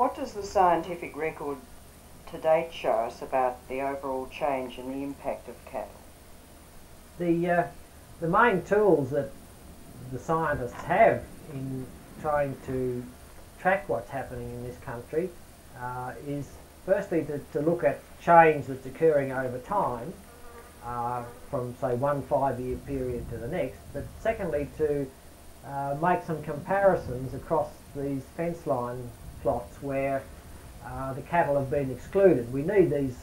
What does the scientific record to date show us about the overall change and the impact of cattle? The main tools that the scientists have in trying to track what's happening in this country is firstly to look at change that's occurring over time from say one 5-year period to the next, but secondly to make some comparisons across these fence line plots where the cattle have been excluded. We need these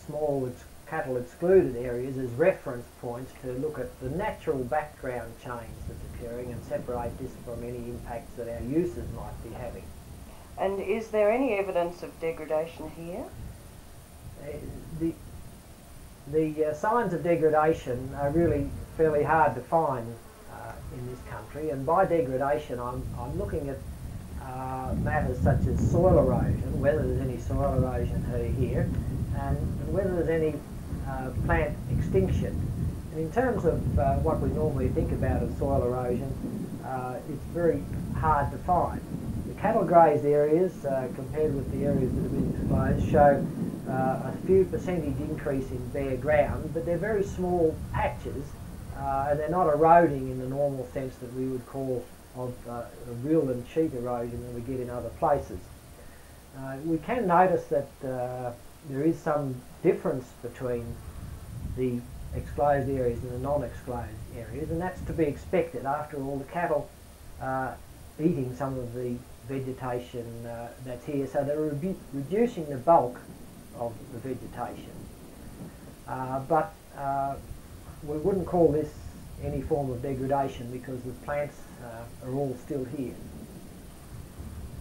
small cattle excluded areas as reference points to look at the natural background change that's occurring and separate this from any impacts that our uses might be having. And is there any evidence of degradation here? The signs of degradation are really fairly hard to find in this country, and by degradation I'm looking at matters such as soil erosion, whether there's any soil erosion here, and whether there's any plant extinction. And in terms of what we normally think about as soil erosion, it's very hard to find. The cattle grazed areas, compared with the areas that have been exposed, show a few percentage increase in bare ground, but they're very small patches, and they're not eroding in the normal sense that we would call of rill and sheet erosion that we get in other places. We can notice that there is some difference between the exclosed areas and the non-exclosed areas, and that's to be expected. After all, the cattle are eating some of the vegetation that's here, so they're reducing the bulk of the vegetation. But we wouldn't call this any form of degradation because the plants are all still here.